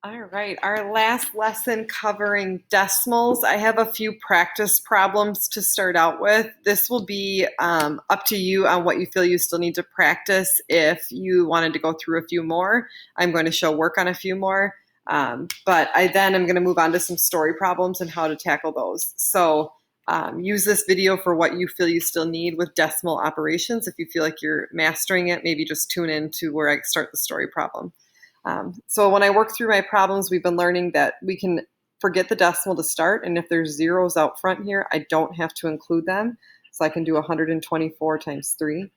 All right, our last lesson covering decimals. I have a few practice problems to start out with. This will be up to you on what you feel you still need to practice. If you wanted to go through a few more, I'm going to show work on a few more. But then I'm going to move on to some story problems and how to tackle those. So use this video for what you feel you still need with decimal operations. If you feel like you're mastering it, maybe just tune in to where I start the story problem. So when I work through my problems, we've been learning that we can forget the decimal to start, and if there's zeros out front here, I don't have to include them. So I can do 124 times 3.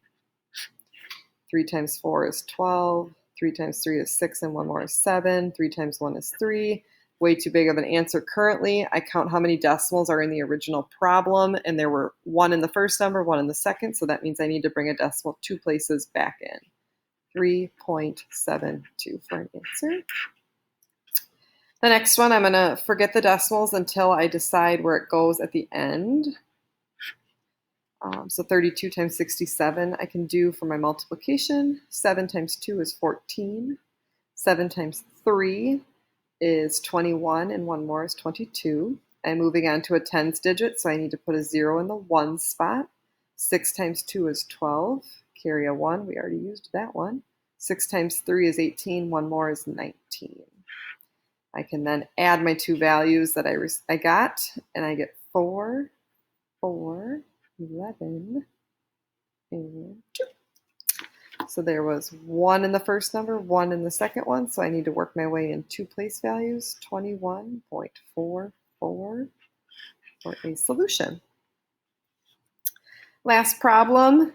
3 times 4 is 12. 3 times 3 is 6, and one more is 7. 3 times 1 is 3. Way too big of an answer currently. I count how many decimals are in the original problem, and there were 1 in the first number, 1 in the second, so that means I need to bring a decimal 2 places back in. 3.72 for an answer. The next one, I'm going to forget the decimals until I decide where it goes at the end. So 32 times 67 I can do for my multiplication. 7 times 2 is 14. 7 times 3 is 21, and one more is 22. I'm moving on to a tens digit, so I need to put a 0 in the ones spot. 6 times 2 is 12. Carry a 1. We already used that one. 6 times 3 is 18. One more is 19. I can then add my two values that I got, and I get 4, 4, 11, and 2. So there was 1 in the first number, 1 in the second one, so I need to work my way in 2 place values, 21.44 for a solution. Last problem.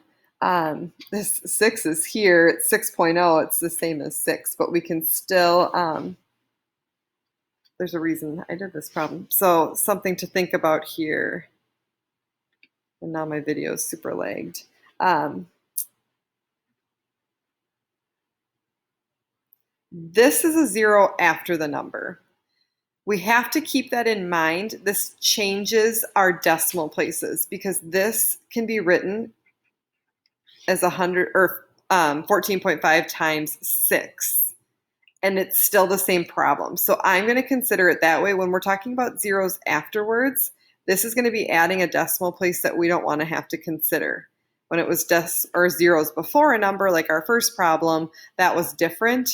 This 6 is here. It's 6.0. It's the same as 6, but we can still, there's a reason I did this problem. So something to think about here. And now my video is super lagged. This is a 0 after the number. We have to keep that in mind. This changes our decimal places because this can be written as 100 or 14.5 times 6, and it's still the same problem. So I'm going to consider it that way. When we're talking about zeros afterwards, this is going to be adding a decimal place that we don't want to have to consider. When it was zeros before a number, like our first problem, that was different,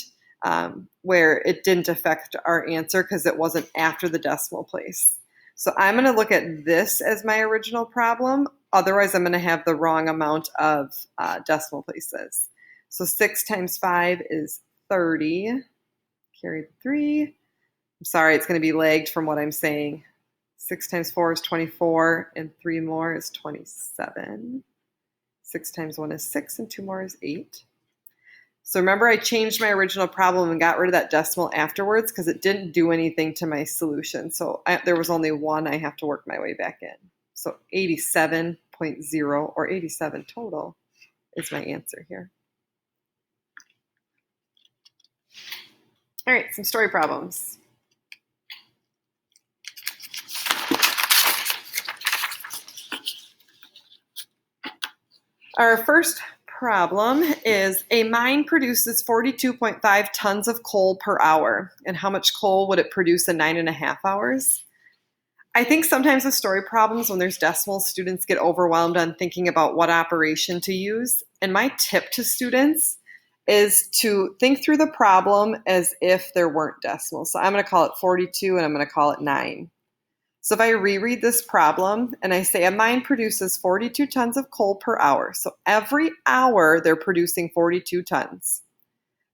where it didn't affect our answer because it wasn't after the decimal place. So I'm going to look at this as my original problem. Otherwise, I'm going to have the wrong amount of decimal places. So 6 times 5 is 30. Carry the 3. I'm sorry, it's going to be lagged from what I'm saying. 6 times 4 is 24, and 3 more is 27. 6 times 1 is 6, and 2 more is 8. So remember, I changed my original problem and got rid of that decimal afterwards because it didn't do anything to my solution. So there was only 1 I have to work my way back in. So 87.0, or 87 total, is my answer here. All right, some story problems. Our first problem is a mine produces 42.5 tons of coal per hour. And how much coal would it produce in 9.5 hours? I think sometimes with story problems, when there's decimals, students get overwhelmed on thinking about what operation to use. And my tip to students is to think through the problem as if there weren't decimals. So I'm going to call it 42 and I'm going to call it 9. So if I reread this problem and I say a mine produces 42 tons of coal per hour. So every hour they're producing 42 tons.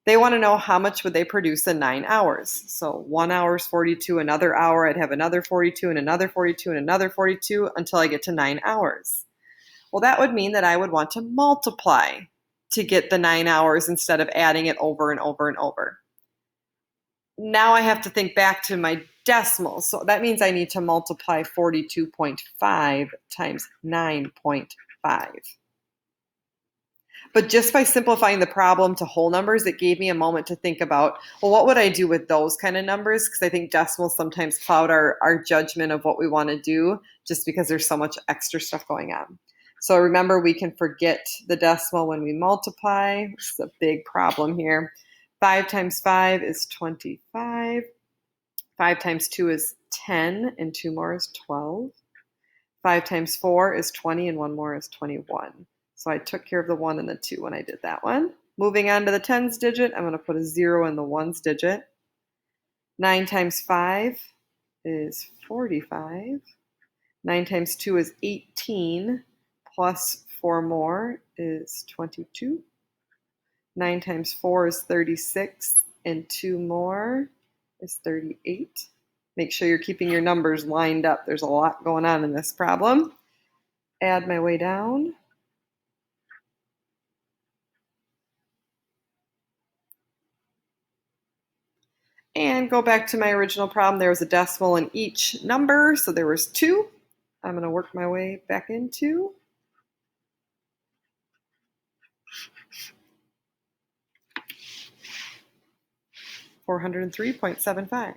They want to know how much would they produce in 9 hours. So 1 hour is 42, another hour I'd have another 42 and another 42 and another 42 until I get to 9 hours. Well, that would mean that I would want to multiply to get the 9 hours instead of adding it over and over and over. Now I have to think back to my decimals. So that means I need to multiply 42.5 times 9.5. But just by simplifying the problem to whole numbers, it gave me a moment to think about, well, what would I do with those kind of numbers? Because I think decimals sometimes cloud our judgment of what we want to do just because there's so much extra stuff going on. So remember, we can forget the decimal when we multiply. This is a big problem here. 5 times 5 is 25. 5 times 2 is 10, and 2 more is 12. 5 times 4 is 20, and 1 more is 21. So I took care of the 1 and the 2 when I did that one. Moving on to the tens digit, I'm going to put a 0 in the ones digit. 9 times 5 is 45. 9 times 2 is 18, plus 4 more is 22. 9 times 4 is 36, and 2 more is 38. Make sure you're keeping your numbers lined up. There's a lot going on in this problem. Add my way down. And go back to my original problem. There was a decimal in each number, so there was 2. I'm going to work my way back into 403.75.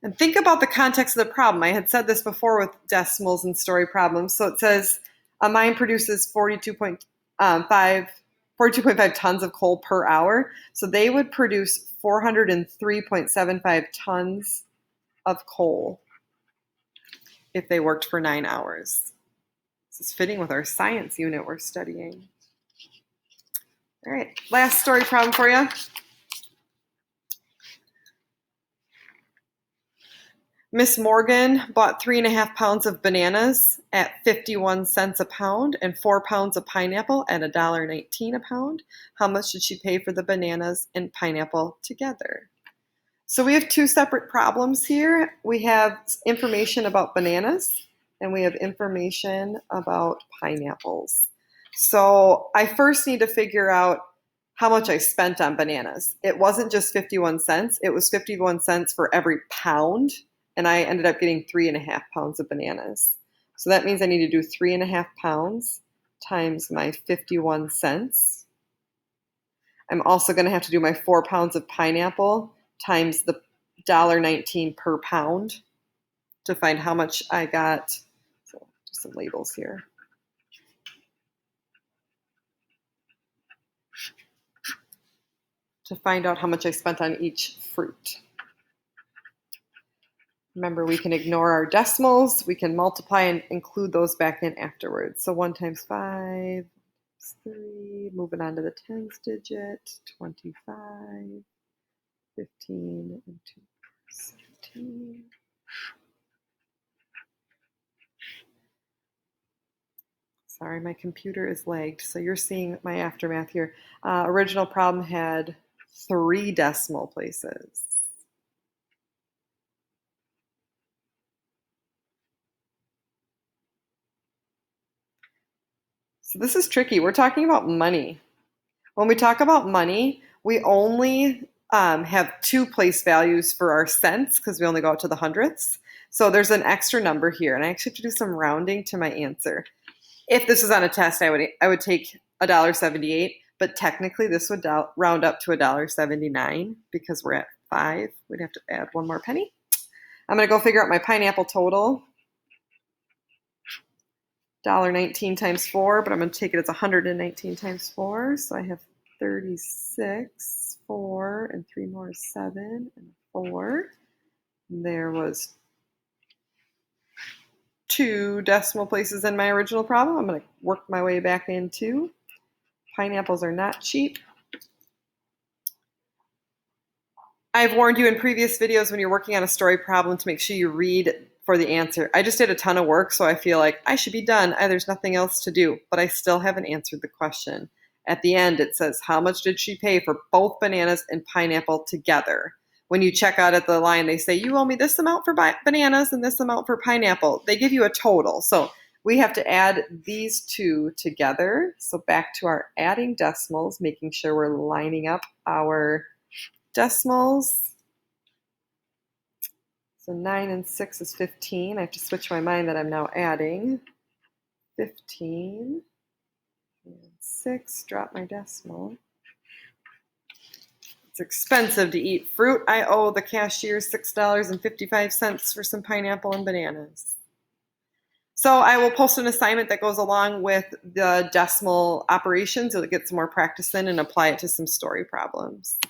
And think about the context of the problem. I had said this before with decimals and story problems. So it says a mine produces 42.5 tons of coal per hour. So they would produce 403.75 tons of coal if they worked for 9 hours. This is fitting with our science unit we're studying. All right, last story problem for you. Miss Morgan bought 3.5 pounds of bananas at 51 cents a pound and 4 pounds of pineapple at $1.19 a pound. How much did she pay for the bananas and pineapple together? So we have 2 separate problems here. We have information about bananas and we have information about pineapples. So I first need to figure out how much I spent on bananas. It wasn't just 51 cents, it was 51 cents for every pound. And I ended up getting 3.5 pounds of bananas. So that means I need to do 3.5 pounds times my 51 cents. I'm also going to have to do my 4 pounds of pineapple times the $1.19 per pound to find how much I got. So just some labels here. To find out how much I spent on each fruit. Remember, we can ignore our decimals. We can multiply and include those back in afterwards. So 1 times 5 is 3. Moving on to the tens digit. 25, 15, and 2, 17. Sorry, my computer is lagged. So you're seeing my aftermath here. Original problem had 3 decimal places. So this is tricky. We're talking about money. When we talk about money, we only have 2 place values for our cents because we only go out to the hundredths. So there's an extra number here, and I actually have to do some rounding to my answer. If this was on a test, I would take $1.78, but technically this would round up to $1.79 because we're at 5. We'd have to add 1 more penny. I'm going to go figure out my pineapple total. $1.19 times 4, but I'm going to take it as 119 times 4. So I have 36, 4, and 3 more is 7, and 4. And there was 2 decimal places in my original problem. I'm going to work my way back into. Pineapples are not cheap. I've warned you in previous videos when you're working on a story problem to make sure you read for the answer. I just did a ton of work, so I feel like I should be done. There's nothing else to do, but I still haven't answered the question. At the end, it says, how much did she pay for both bananas and pineapple together? When you check out at the line, they say, you owe me this amount for bananas and this amount for pineapple. They give you a total. So we have to add these 2 together. So back to our adding decimals, making sure we're lining up our decimals. So 9 and 6 is 15. I have to switch my mind that I'm now adding 15 and 6. Drop my decimal. It's expensive to eat fruit. I owe the cashier $6.55 for some pineapple and bananas. So I will post an assignment that goes along with the decimal operations. You'll get some more practice in and apply it to some story problems.